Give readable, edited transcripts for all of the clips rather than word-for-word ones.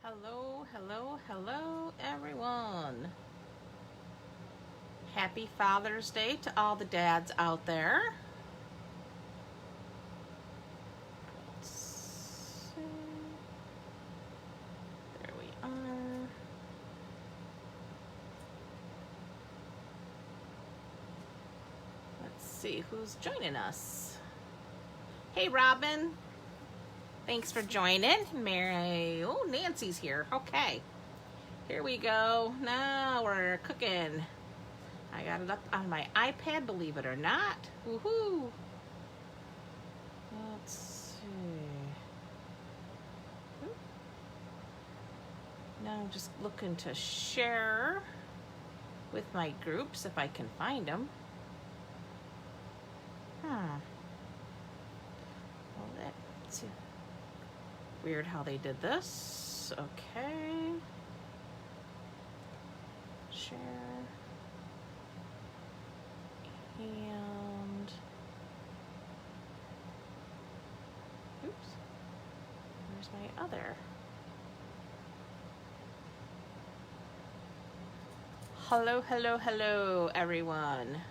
Hello, hello, hello, everyone. Happy Father's Day to all the dads out there. Let's see. There we are. Let's see who's joining us. Hey, Robin. Thanks for joining. Mary. Oh, Nancy's here. Okay. Here we go. Now we're cooking. I got it up on my iPad, believe it or not. Woohoo! Let's see. Now I'm just looking to share with my groups if I can find them. Well, that's weird how they did this. Okay. Share. And oops, where's my other? Hello, hello, hello, everyone.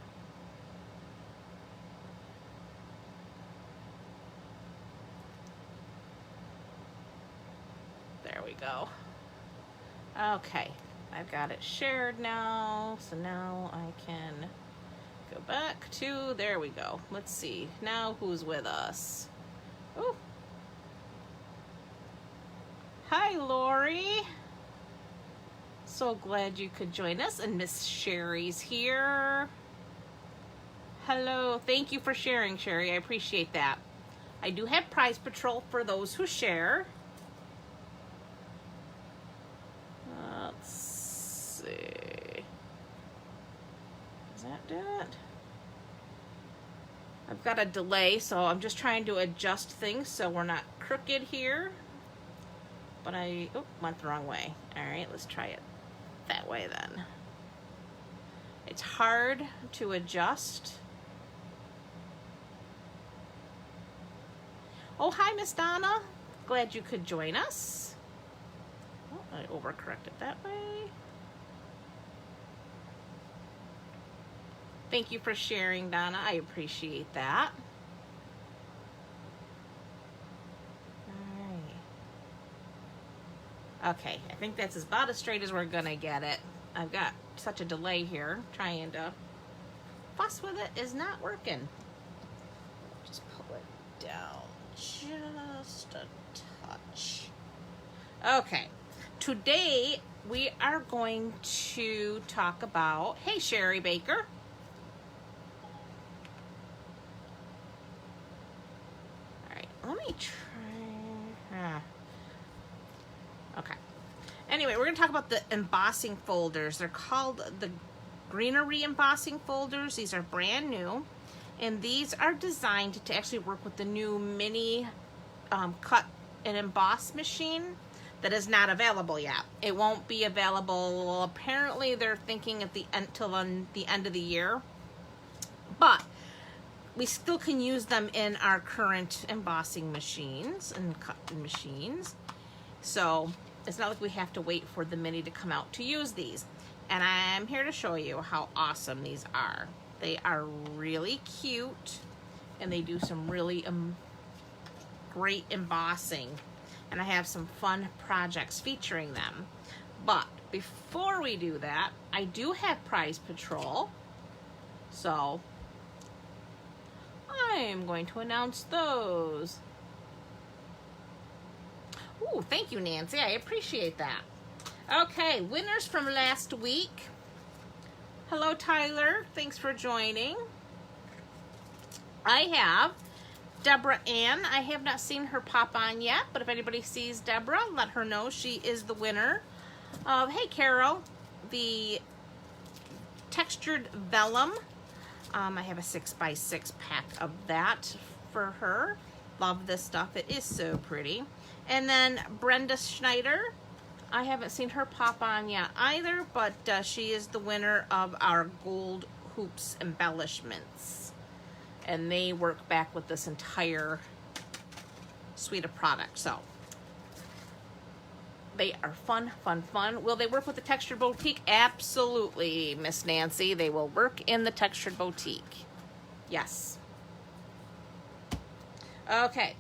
There we go. Okay, I've got it shared now, so now I can go back to, there we go. Let's see, now who's with us? Oh. Hi, Lori. So glad you could join us, and Miss Sherry's here. Hello, thank you for sharing, Sherry. I appreciate that. I do have Prize Patrol for those who share. Let's see. Does that do it? I've got a delay, so I'm just trying to adjust things so we're not crooked here. But I went the wrong way. All right, let's try it that way then. It's hard to adjust. Oh, hi, Miss Donna. Glad you could join us. Oh, I overcorrected that way. Thank you for sharing, Donna. I appreciate that. All right. Okay, I think that's about as straight as we're gonna get it. I've got such a delay here. Trying to fuss with it is not working. Just pull it down just a touch. Okay, today we are going to talk about, hey, Sherry Baker. Let me try. Okay. Anyway, we're going to talk about the embossing folders. They're called the Greenery Embossing folders. These are brand new. And these are designed to actually work with the new mini cut and emboss machine that is not available yet. It won't be available. Apparently, they're thinking at the end till the end of the year. But we still can use them in our current embossing machines and cutting machines. So it's not like we have to wait for the mini to come out to use these. And I'm here to show you how awesome these are. They are really cute, and they do some really great embossing. And I have some fun projects featuring them. But before we do that, I do have Prize Patrol. So I'm going to announce those. Ooh, thank you, Nancy. I appreciate that. Okay, winners from last week. Hello, Tyler. Thanks for joining. I have Deborah Ann. I have not seen her pop on yet, but if anybody sees Deborah, let her know she is the winner of, hey, Carol, the textured vellum. I have a 6x6 pack of that for her. Love this stuff. It is so pretty. And then Brenda Schneider. I haven't seen her pop on yet either, but she is the winner of our gold hoops embellishments. And they work back with this entire suite of products. So They are fun, fun, fun. Will they work with the Textured Boutique? Absolutely, Miss Nancy. They will work in the Textured Boutique. Yes. Okay.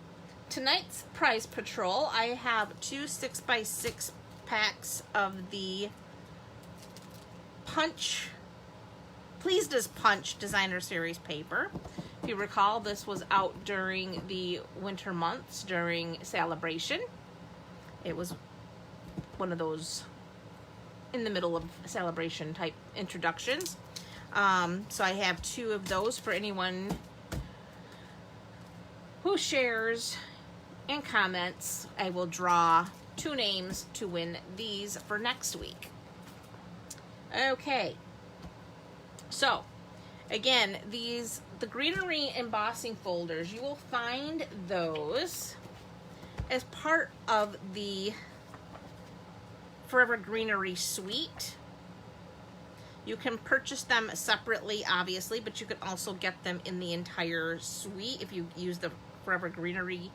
Tonight's prize patrol, I have 2 6x6 packs of the Punch, Pleased as Punch Designer Series paper. If you recall, this was out during the winter months during Celebration. It was one of those in the middle of Celebration type introductions. So I have 2 of those for anyone who shares and comments. I will draw 2 names to win these for next week. Okay. So, again, the Greenery Embossing folders, you will find those as part of the Forever Greenery suite. You can purchase them separately, obviously, but you can also get them in the entire suite if you use the Forever Greenery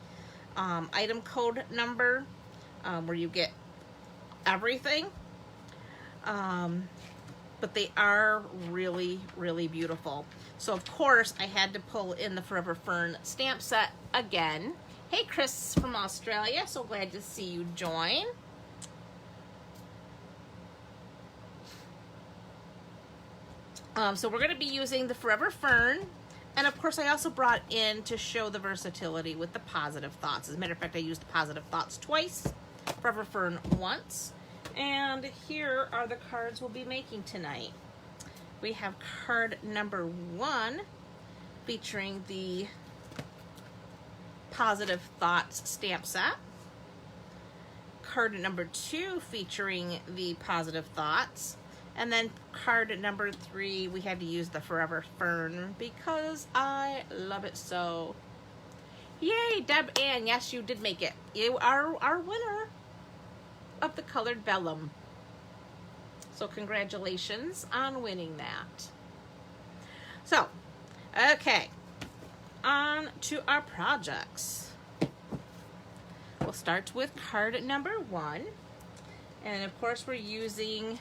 item code number, where you get everything. But they are really, really beautiful. So of course I had to pull in the Forever Fern stamp set again. Hey Chris from Australia, so glad to see you join. So we're going to be using the Forever Fern, and of course I also brought in to show the versatility with the Positive Thoughts. As a matter of fact, I used the Positive Thoughts twice, Forever Fern once. And here are the cards we'll be making tonight. We have card number 1 featuring the Positive Thoughts stamp set. Card number 2 featuring the Positive Thoughts. And then card number 3, we had to use the Forever Fern because I love it so. Yay, Deb Ann, yes, you did make it. You are our winner of the colored vellum. So congratulations on winning that. So, okay, on to our projects. We'll start with card number 1. And of course we're using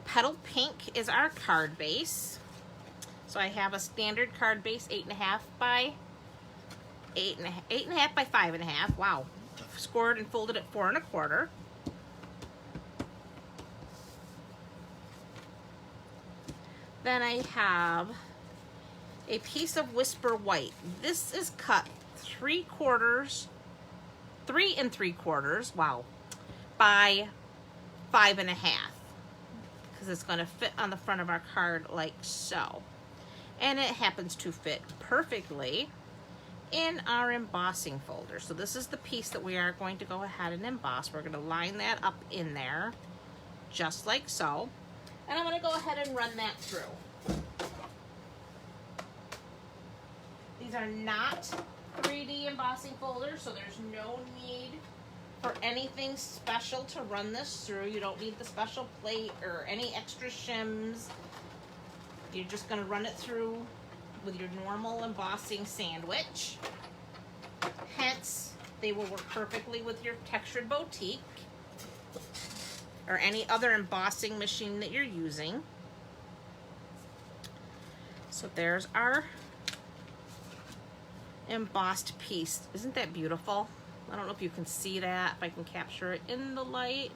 Petal Pink is our card base. So I have a standard card base, 8.5 by 8.5 by 5.5. Wow. Scored and folded at 4 1/4. Then I have a piece of Whisper White. This is cut 3 3 3/4, wow, by 5.5, because it's going to fit on the front of our card like so. And it happens to fit perfectly in our embossing folder. So this is the piece that we are going to go ahead and emboss. We're going to line that up in there just like so, and I'm going to go ahead and run that through. These are not 3D embossing folders, so there's no need for anything special to run this through. You don't need the special plate or any extra shims. You're just going to run it through with your normal embossing sandwich. Hence, they will work perfectly with your Textured Boutique or any other embossing machine that you're using. So there's our embossed piece. Isn't that beautiful? I don't know if you can see that, if I can capture it in the light.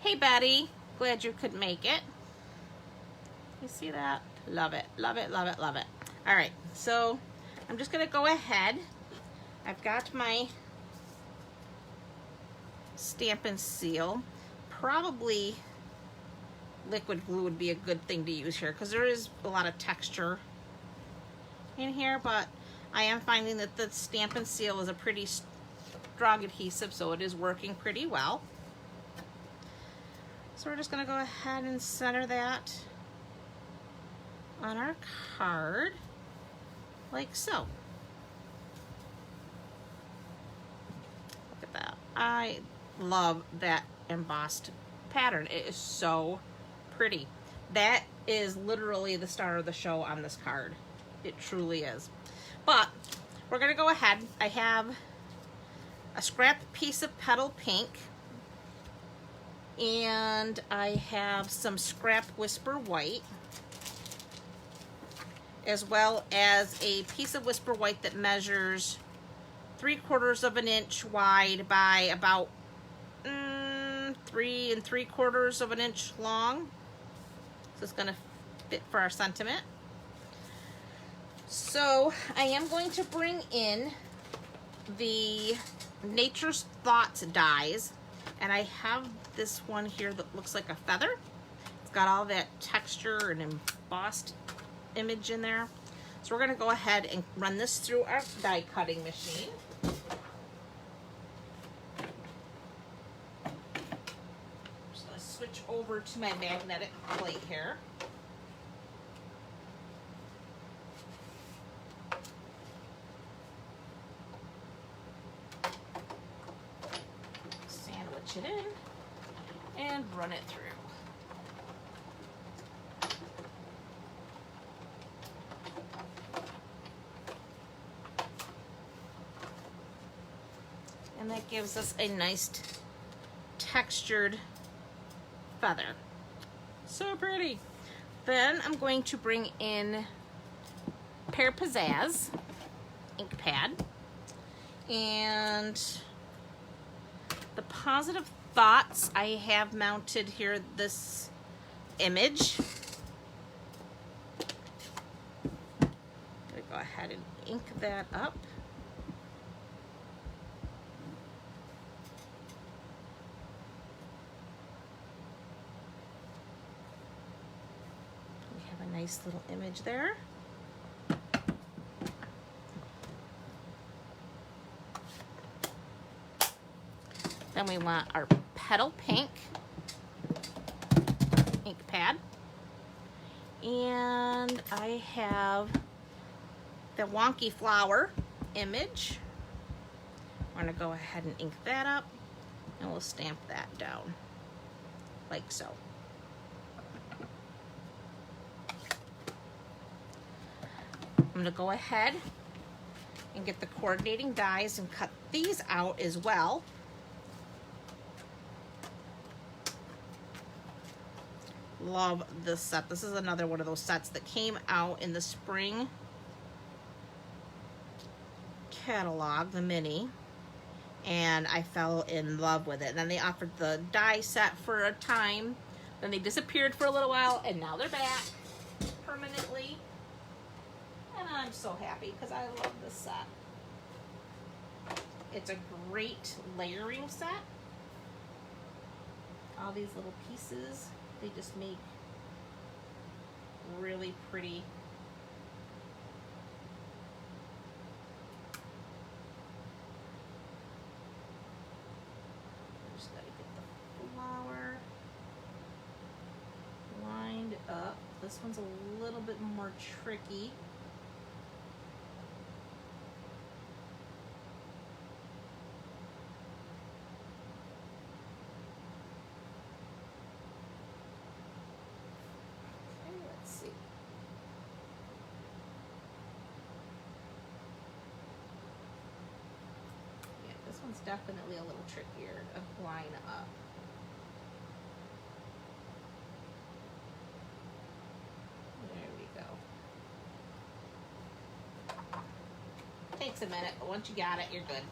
Hey Betty, glad you could make it. You see that? Love it, love it, love it, love it. All right, so I'm just gonna go ahead. I've got my stamp and seal. Probably liquid glue would be a good thing to use here because there is a lot of texture in here, but I am finding that the stamp and seal is a pretty strong adhesive, so it is working pretty well. So we're just going to go ahead and center that on our card like so. Look at that. I love that embossed pattern. It is so pretty. That is literally the star of the show on this card. It truly is. But we're gonna go ahead. I have a scrap piece of petal pink, and I have some scrap whisper white, as well as a piece of whisper white that measures 3/4 of an inch wide by about 3 3/4 of an inch long. So it's gonna fit for our sentiment. So I am going to bring in the Nature's Thoughts dies, and I have this one here that looks like a feather. It's got all that texture and embossed image in there. So we're gonna go ahead and run this through our die cutting machine. So let's switch over to my magnetic plate here. Sandwich it in and run it through. And that gives us a nice textured feather. So pretty. Then I'm going to bring in Pear Pizzazz ink pad, and the Positive Thoughts, I have mounted here this image. I'm gonna go ahead and ink that up. We have a nice little image there. Then we want our Petal Pink ink pad. And I have the Wonky Flower image. I'm gonna go ahead and ink that up, and we'll stamp that down, like so. I'm gonna go ahead and get the coordinating dies and cut these out as well. Love this set. This is another one of those sets that came out in the spring catalog, the mini, and I fell in love with it. And then they offered the die set for a time, then they disappeared for a little while, and now they're back permanently. And I'm so happy because I love this set. It's a great layering set. All these little pieces, they just make really pretty. Just gotta get the flower lined up. This one's a little bit more tricky. This one's definitely a little trickier to line up. There we go. Takes a minute, but once you got it, you're good.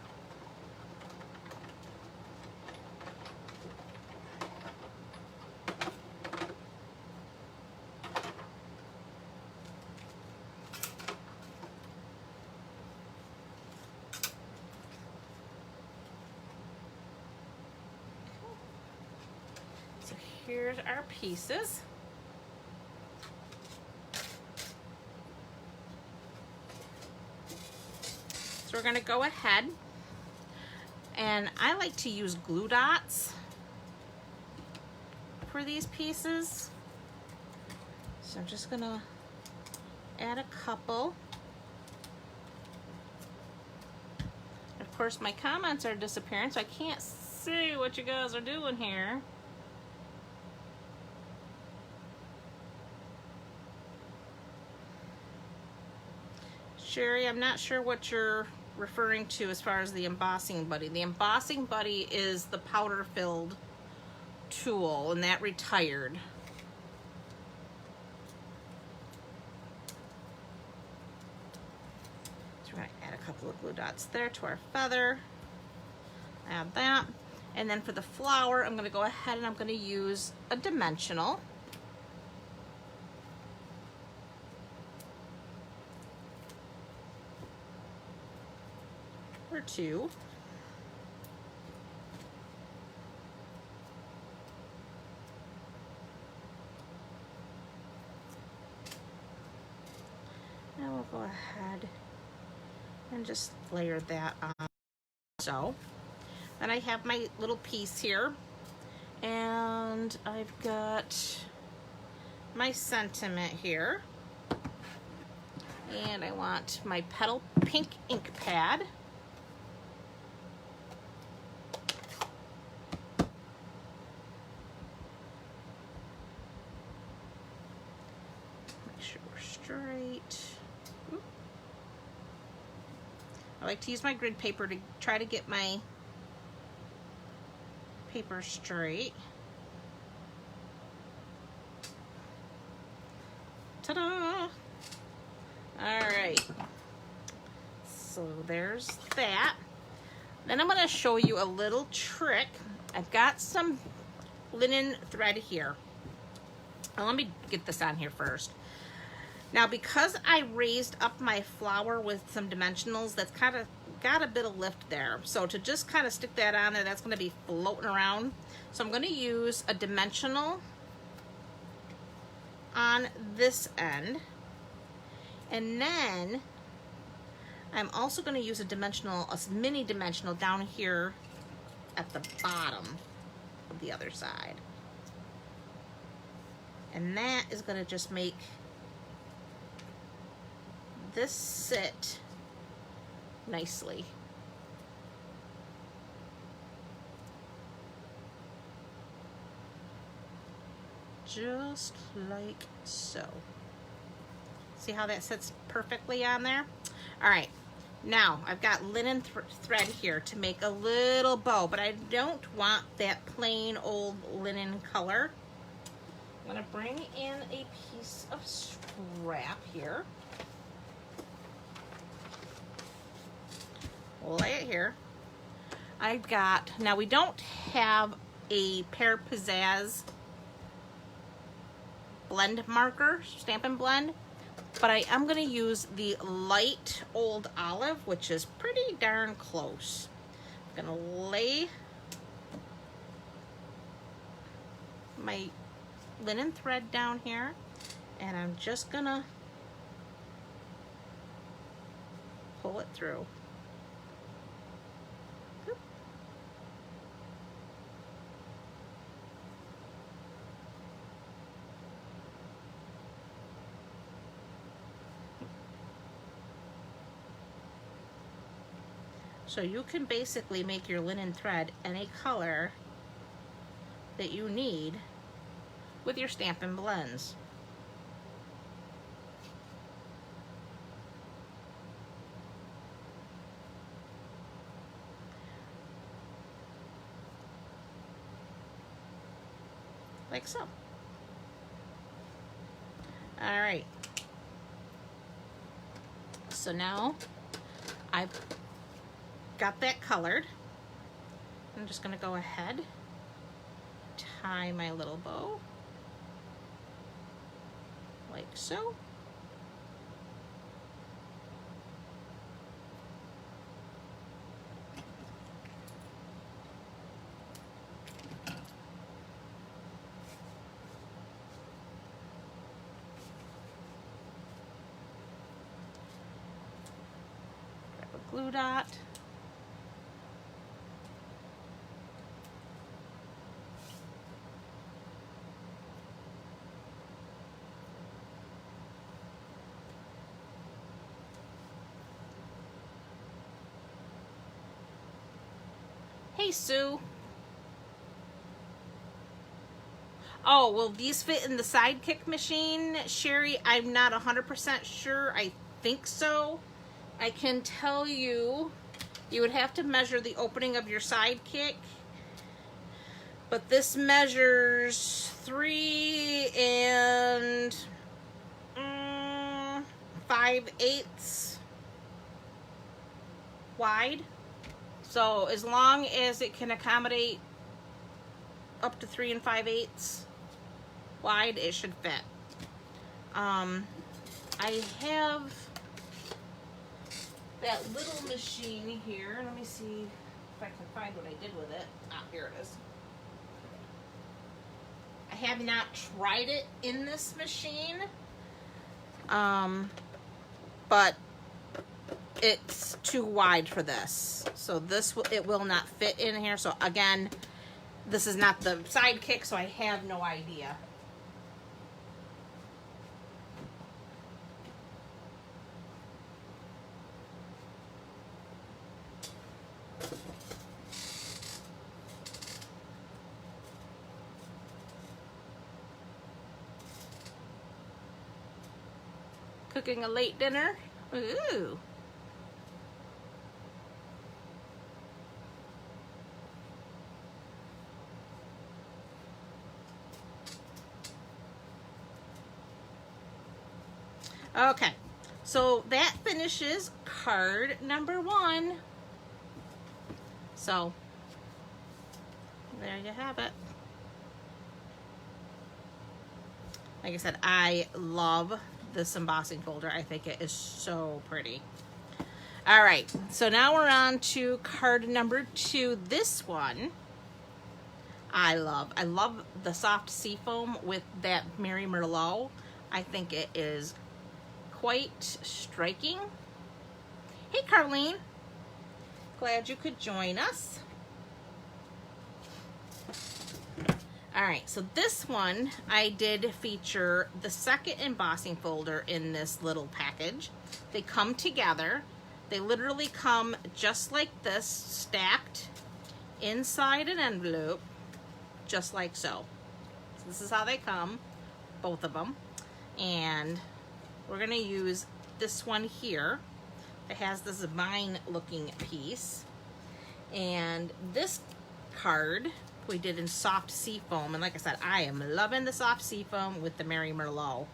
Here's our pieces. So we're going to go ahead, and I like to use glue dots for these pieces. So I'm just going to add a couple. Of course, my comments are disappearing, so I can't see what you guys are doing here. Sherry, I'm not sure what you're referring to as far as the embossing buddy. The embossing buddy is the powder filled tool, and that retired. So we're going to add a couple of glue dots there to our feather. Add that. And then for the flower, I'm going to go ahead and I'm going to use a dimensional. Or two. Now we'll go ahead and just layer that on. So then I have my little piece here, and I've got my sentiment here, and I want my petal pink ink pad. Make sure we're straight. I like to use my grid paper to try to get my paper straight. Ta-da! Alright. So there's that. Then I'm going to show you a little trick. I've got some linen thread here. Now, let me get this on here first. Now, because I raised up my flower with some dimensionals, that's kind of got a bit of lift there. So to just kind of stick that on there, that's going to be floating around. So I'm going to use a dimensional on this end. And then I'm also going to use a dimensional, a mini dimensional down here at the bottom of the other side. And that is going to just make this sit nicely. Just like so. See how that sits perfectly on there? All right, now I've got linen thread here to make a little bow, but I don't want that plain old linen color. I'm gonna bring in a piece of scrap here. Lay it here. I've got, now we don't have a Pear Pizzazz blend marker, Stampin' Blend, but I am going to use the light old olive, which is pretty darn close. I'm going to lay my linen thread down here, and I'm just going to pull it through. So you can basically make your linen thread any color that you need with your Stampin' Blends. Like so. All right. So now I've got that colored. I'm just going to go ahead, tie my little bow like so. Grab a glue dot. Hey, Sue. Oh, will these fit in the Sidekick machine, Sherry? I'm not 100% sure. I think so. I can tell you, you would have to measure the opening of your sidekick, but this measures 3 5/8 wide. So as long as it can accommodate up to 3 5/8 wide, it should fit. I have that little machine here. Let me see if I can find what I did with it. Ah, here it is. I have not tried it in this machine, but it's too wide for this. So it will not fit in here. So again, this is not the sidekick, so I have no idea. Cooking a late dinner. Ooh. Okay, so that finishes card number 1. So there you have it. Like I said, I love this embossing folder. I think it is so pretty. All right, so now we're on to card number 2. This one I love. I love the soft seafoam with that Mary Merlot. I think it is quite striking. Hey, Carlene. Glad you could join us. All right, so this one, I did feature the second embossing folder in this little package. They come together. They literally come just like this, stacked inside an envelope, just like so. So this is how they come, both of them. And we're gonna use this one here. It has this vine looking piece. And this card we did in soft seafoam, and like I said, I am loving the soft seafoam with the Mary Merlot.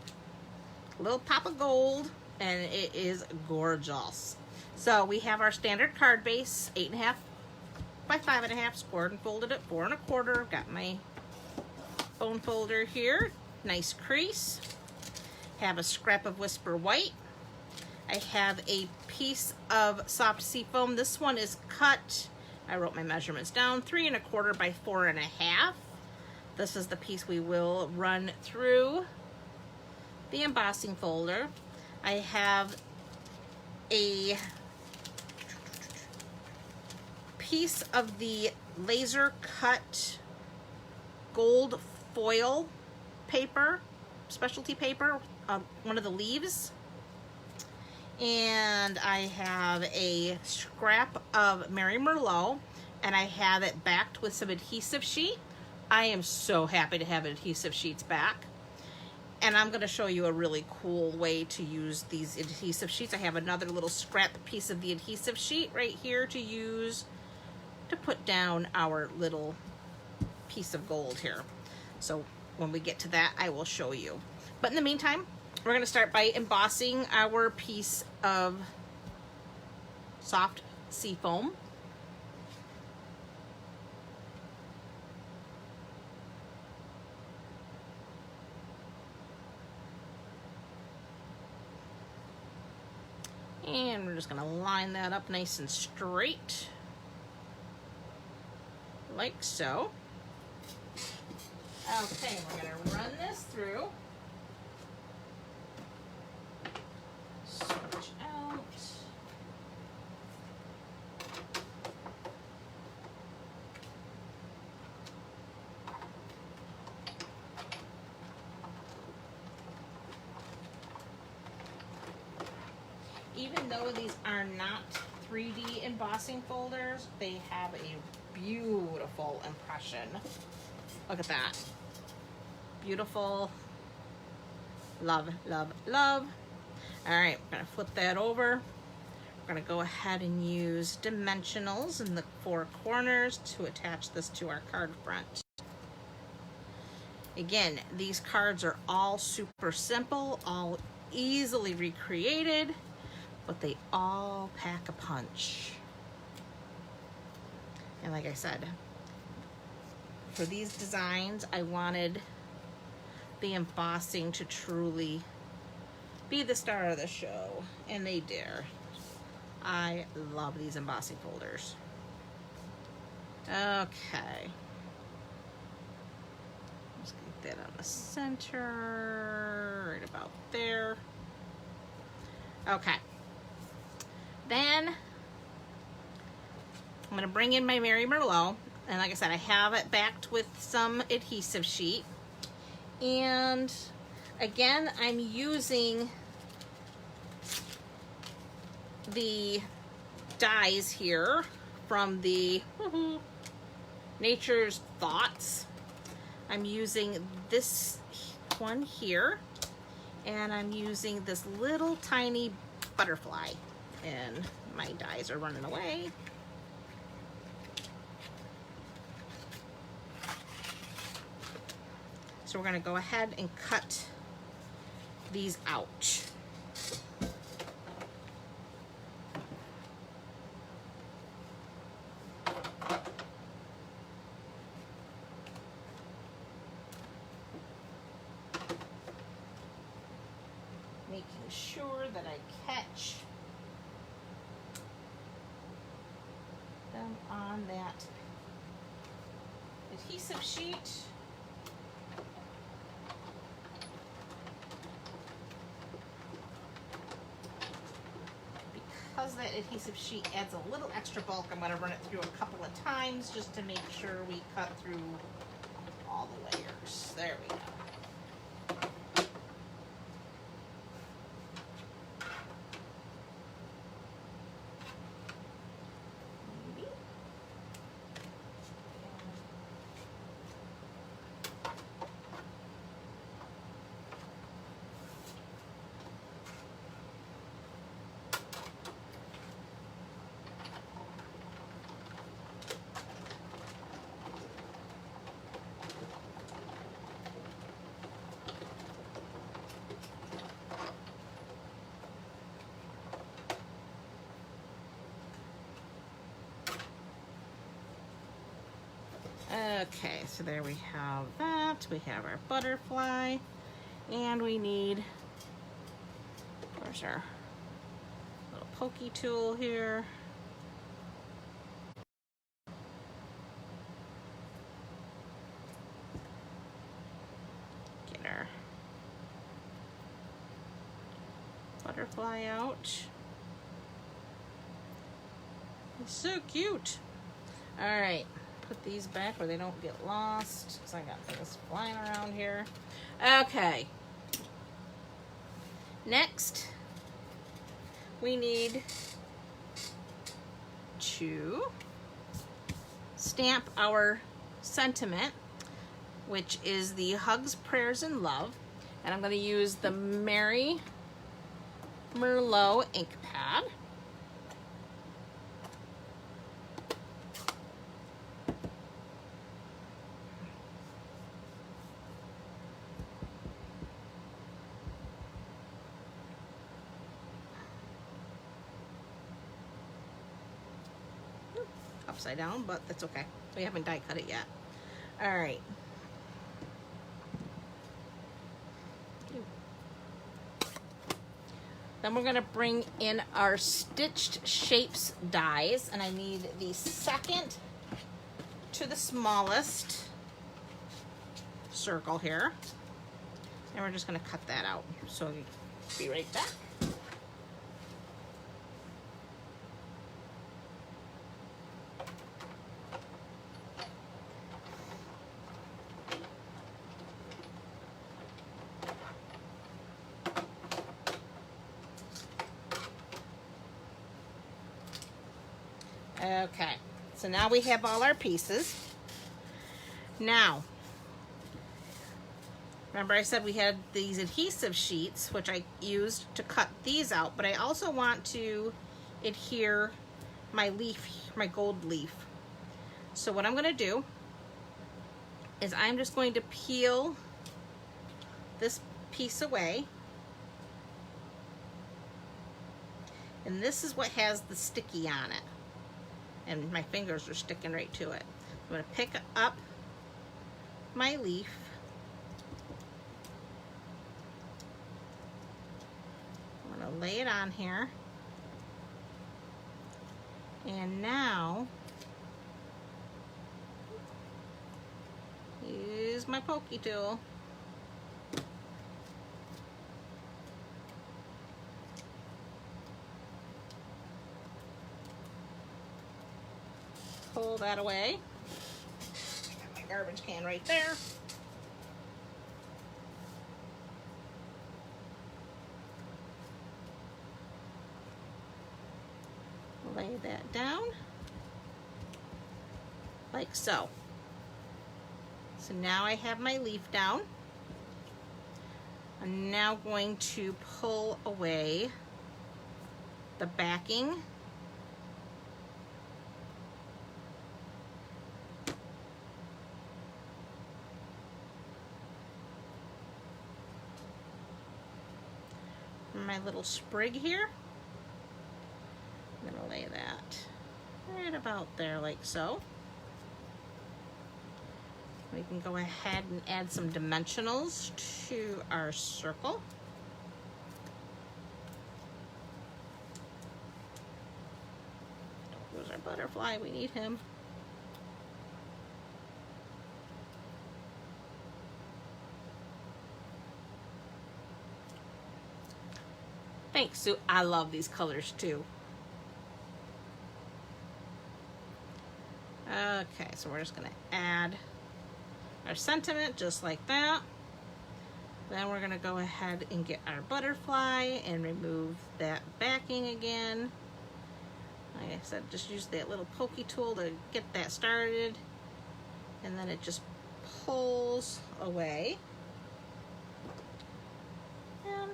A little pop of gold, and it is gorgeous. So we have our standard card base, 8.5 by 5.5, scored and folded at 4 1/4. Got my bone folder here, nice crease. Have a scrap of Whisper White. I have a piece of soft seafoam. This one is cut, I wrote my measurements down, 3 1/4 by 4 1/2. This is the piece we will run through the embossing folder. I have a piece of the laser cut gold foil paper, specialty paper, one of the leaves. And I have a scrap of Mary Merlot, and I have it backed with some adhesive sheet. I am so happy to have adhesive sheets back. And I'm going to show you a really cool way to use these adhesive sheets. I have another little scrap piece of the adhesive sheet right here to use to put down our little piece of gold here. So when we get to that, I will show you. But in the meantime, we're going to start by embossing our piece of soft seafoam. And we're just going to line that up nice and straight, like so. Okay, we're going to run this through. Switch out. Even though these are not 3D embossing folders, they have a beautiful impression. Look at that. Beautiful. Love, love, love. All right, I'm gonna flip that over. going to go ahead and use dimensionals in the 4 corners to attach this to our card front. Again, these cards are all super simple, all easily recreated, but they all pack a punch. And like I said, for these designs, I wanted the embossing to truly be the star of the show, and they dare. I love these embossing folders. Okay. Just get that on the center, right about there. Okay. Then I'm going to bring in my Mary Merlot, and like I said, I have it backed with some adhesive sheet. And again, I'm using the dies here from the Nature's Thoughts. I'm using this one here, and I'm using this little tiny butterfly, and my dies are running away. So we're going to go ahead and cut these out. Making sure that I catch them on that adhesive sheet. Because that adhesive sheet adds a little extra bulk, I'm going to run it through a couple of times just to make sure we cut through all the layers. There we go. Okay, so there we have that. We have our butterfly, and we need, where's our little pokey tool here? Get our butterfly out. It's so cute. All right. Put these back where they don't get lost, because I got things flying around here. Okay. Next, we need to stamp our sentiment, which is the Hugs, Prayers, and Love. And I'm going to use the Mary Merlot ink pad. Upside down, but that's okay. We haven't die cut it yet. All right. Then we're gonna bring in our Stitched Shapes dies, and I need the second to the smallest circle here. And we're just gonna cut that out. So be right back. Okay, so now we have all our pieces. Now, remember I said we had these adhesive sheets, which I used to cut these out, but I also want to adhere my leaf, my gold leaf. So what I'm going to do is I'm just going to peel this piece away. And this is what has the sticky on it. And my fingers are sticking right to it. I'm going to pick up my leaf. I'm going to lay it on here. And now, use my pokey tool. Pull that away. Got my garbage can right there. Lay that down like so. So now I have my leaf down. I'm now going to pull away the backing. My little sprig here. I'm gonna lay that right about there like so. We can go ahead and add some dimensionals to our circle. Don't lose our butterfly, we need him. Thanks, Sue. I love these colors too. Okay, so we're just gonna add our sentiment just like that. Then we're gonna go ahead and get our butterfly and remove that backing again. Like I said, just use that little pokey tool to get that started. And then it just pulls away. And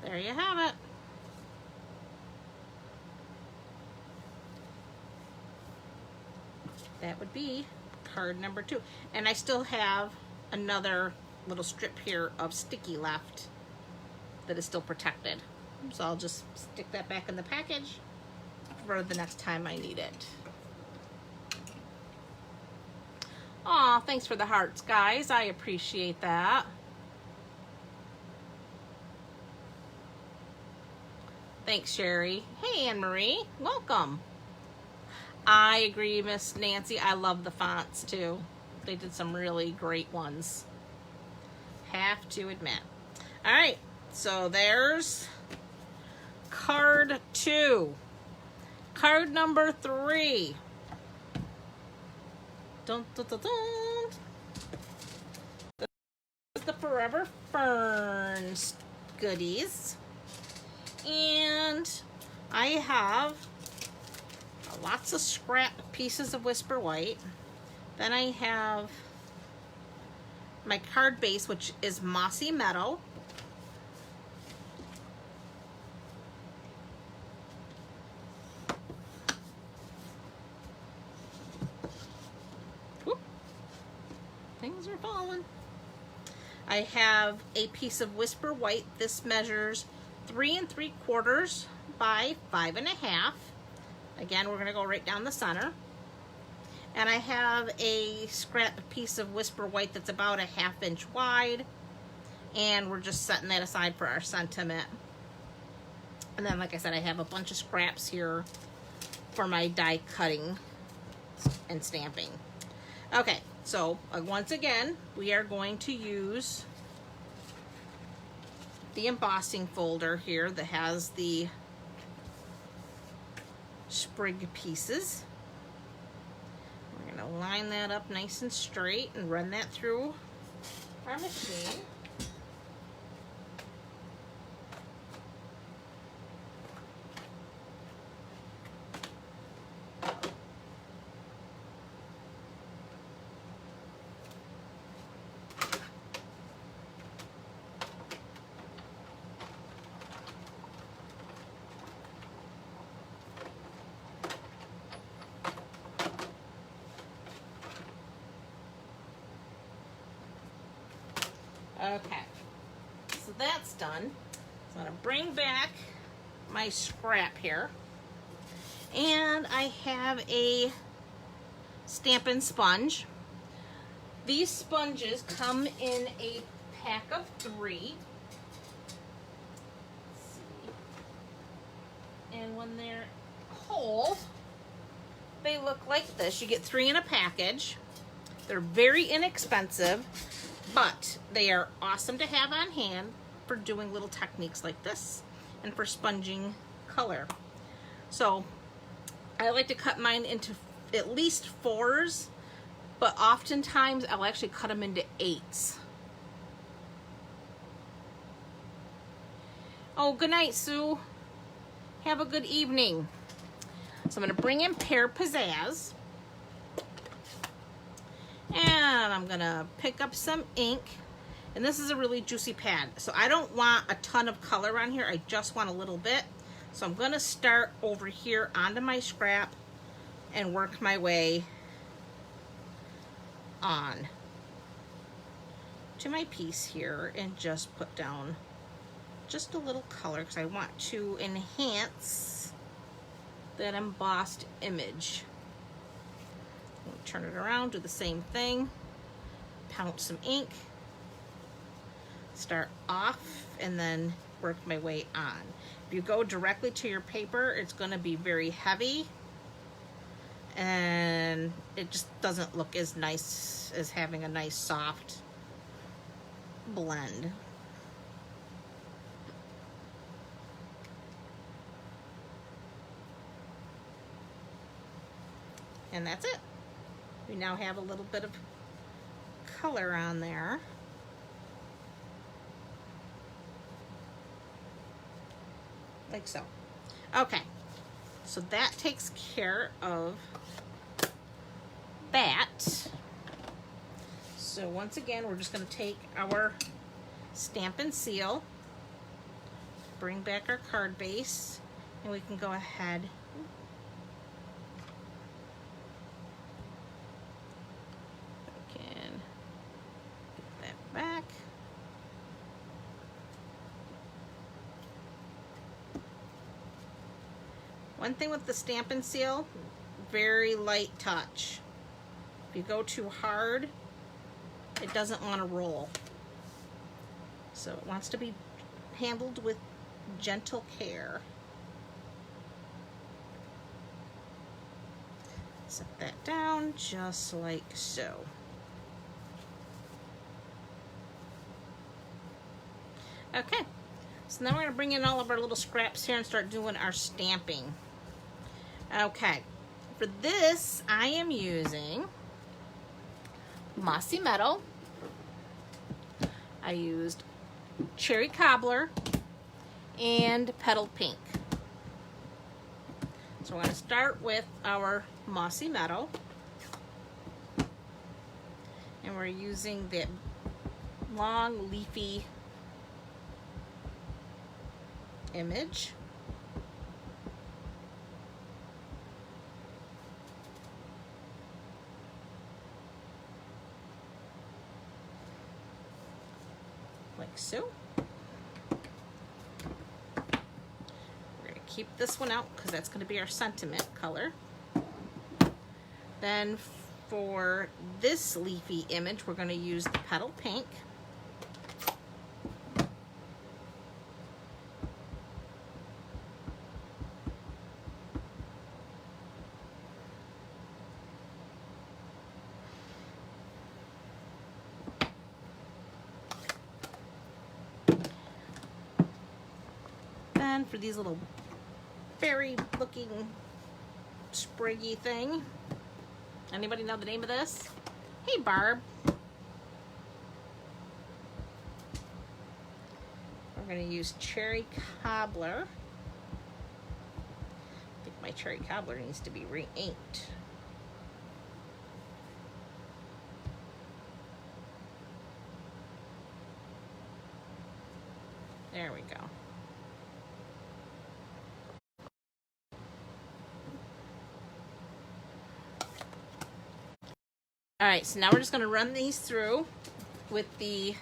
there you have it. That would be card number 2. And I still have another little strip here of sticky left that is still protected. So I'll just stick that back in the package for the next time I need it. Aw, thanks for the hearts, guys. I appreciate that. Thanks, Sherry. Hey, Anne-Marie. Welcome. I agree, Miss Nancy. I love the fonts, too. They did some really great ones. Have to admit. All right, so there's card 2. Card number 3. Dun, dun, dun, dun. This is the Forever Ferns goodies. And I have lots of scrap pieces of Whisper White. Then I have my card base, which is Mossy Meadow. Whoop. Things are falling. I have a piece of Whisper White. This measures 3 3/4 by 5 1/2. Again, we're going to go right down the center. And I have a scrap piece of Whisper White that's about a 1/2 inch wide. And we're just setting that aside for our sentiment. And then, like I said, I have a bunch of scraps here for my die cutting and stamping. Okay, so once again, we are going to use the embossing folder here that has the sprig pieces. We're going to line that up nice and straight and run that through our machine. Okay, so that's done. So I'm gonna bring back my scrap here. And I have a Stampin' Sponge. These sponges come in a pack of 3. Let's see. And when they're whole, they look like this. You get 3 in a package. They're very inexpensive, but they are awesome to have on hand for doing little techniques like this and for sponging color. So I like to cut mine into at least 4s, but oftentimes I'll actually cut them into 8s. Oh, good night, Sue. Have a good evening. So I'm gonna bring in Pear Pizzazz. And I'm gonna pick up some ink. And this is a really juicy pad. So I don't want a ton of color on here. I just want a little bit. So I'm gonna start over here onto my scrap and work my way on to my piece here and just put down just a little color because I want to enhance that embossed image. Turn it around, do the same thing, pounce some ink, start off, and then work my way on. If you go directly to your paper, it's going to be very heavy, and it just doesn't look as nice as having a nice soft blend. And that's it. We now have a little bit of color on there. Like so. Okay, so that takes care of that. So once again, we're just going to take our Stampin' Seal, bring back our card base, and we can go ahead back. One thing with the Stampin' Seal, very light touch. If you go too hard, it doesn't want to roll. So it wants to be handled with gentle care. Set that down just like so. Okay, so now we're going to bring in all of our little scraps here and start doing our stamping. Okay, for this I am using Mossy Meadow. I used Cherry Cobbler and Petal Pink. So we're going to start with our Mossy Meadow. And we're using the long leafy image. Like so. We're going to keep this one out because that's going to be our sentiment color. Then for this leafy image, we're going to use the Petal Pink. For these little fairy looking spriggy thing. Anybody know the name of this? Hey Barb. We're going to use Cherry Cobbler. I think my Cherry Cobbler needs to be re-inked. There we go. All right, so now we're just going to run these through with the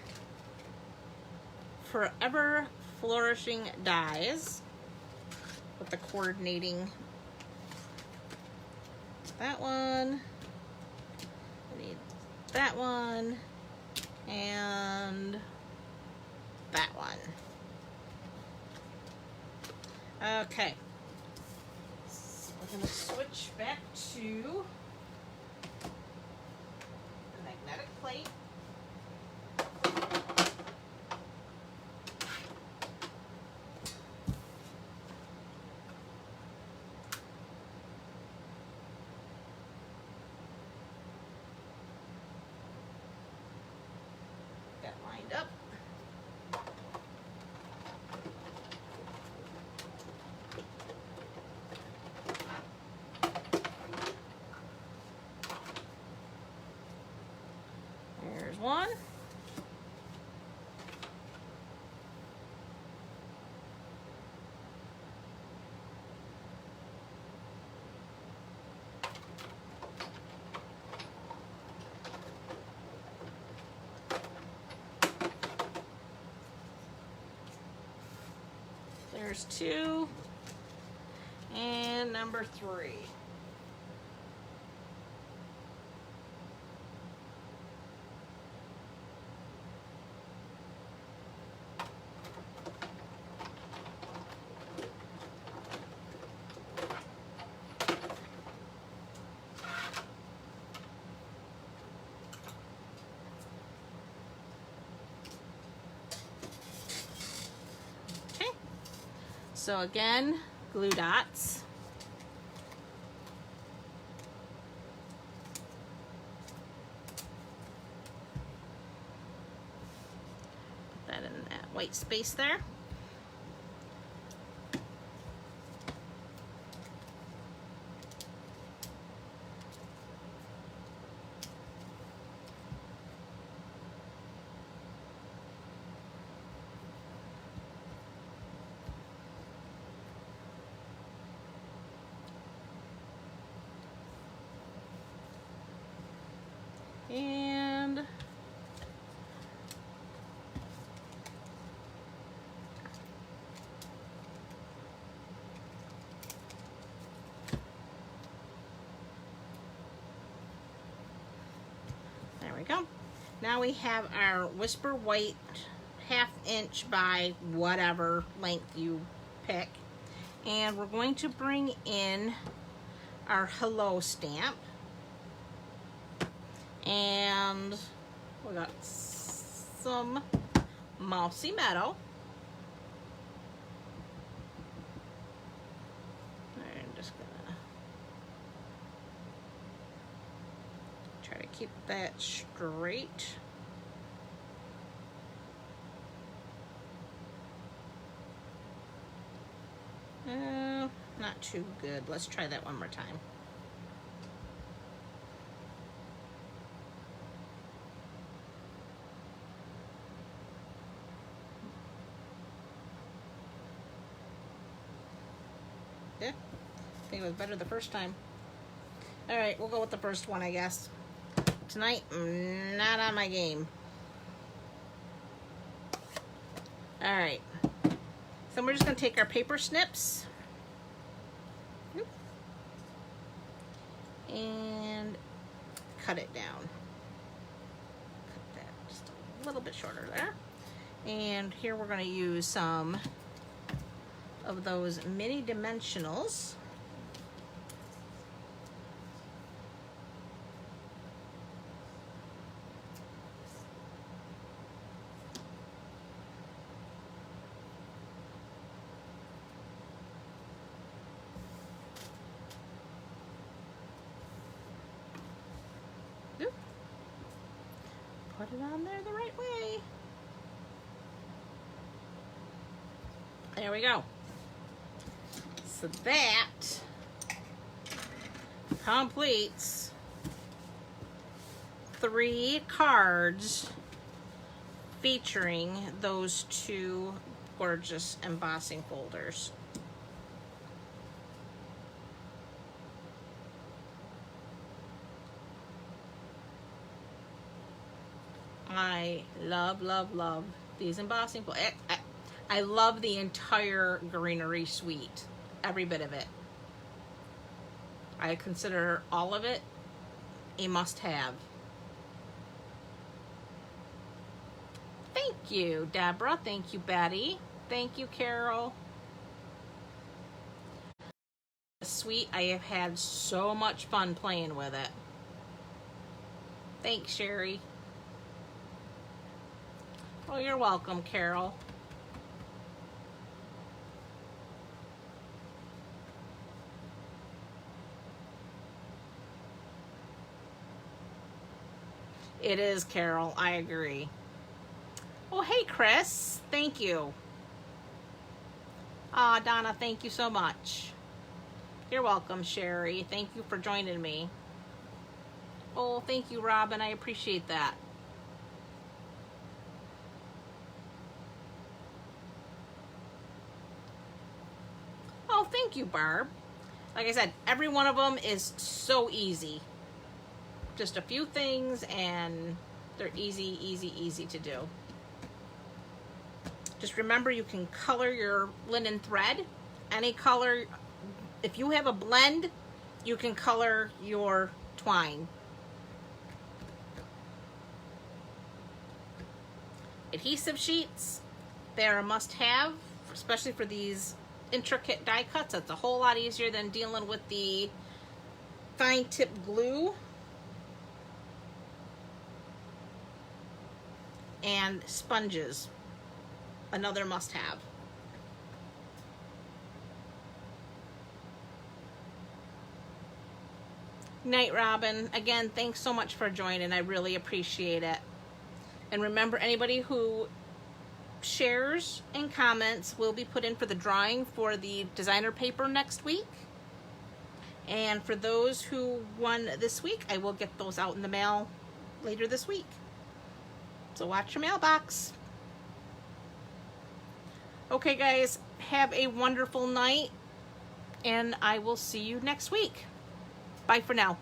Forever Flourishing dies with the coordinating. That one. I need that one and that one. Okay. So we're going to switch back to the magnetic plate. That lined up. There's one. There's two. And number three. So again, glue dots. Put that in that white space there. And there we go. Now we have our Whisper White 1/2 inch by whatever length you pick. And we're going to bring in our Hello stamp. And we got some Mossy Meadow. I'm just gonna try to keep that straight. Not too good. Let's try that one more time. Yeah, I think it was better the first time. All right, we'll go with the first one, I guess. Tonight, not on my game. All right, so we're just gonna take our paper snips and cut it down. Cut that just a little bit shorter there. And here we're gonna use some of those mini dimensionals. Oop. Put it on there the right way. There we go. So that completes 3 cards featuring those 2 gorgeous embossing folders. I love, love, love These embossing, I love the entire Greenery suite, every bit of it. I consider all of it a must-have. Thank you, Deborah. Thank you, Betty. Thank you, Carol. Sweet, I have had so much fun playing with it. Thanks, Sherry. Oh, you're welcome, Carol. It is, Carol. I agree. Oh, hey, Chris. Thank you. Donna, thank you so much. You're welcome, Sherry. Thank you for joining me. Oh, thank you, Robin. I appreciate that. Oh, thank you, Barb. Like I said, every one of them is so easy. Just a few things and they're easy, easy, easy to do. Just remember, you can color your linen thread any color. If you have a blend, you can color your twine. Adhesive sheets, they're a must-have, especially for these intricate die cuts. It's a whole lot easier than dealing with the fine tip glue. And sponges, another must-have. Night, Robin. Again, thanks so much for joining. I really appreciate it. And remember, anybody who shares and comments will be put in for the drawing for the designer paper next week. And for those who won this week, I will get those out in the mail later this week. So watch your mailbox. Okay, guys, have a wonderful night, and I will see you next week. Bye for now.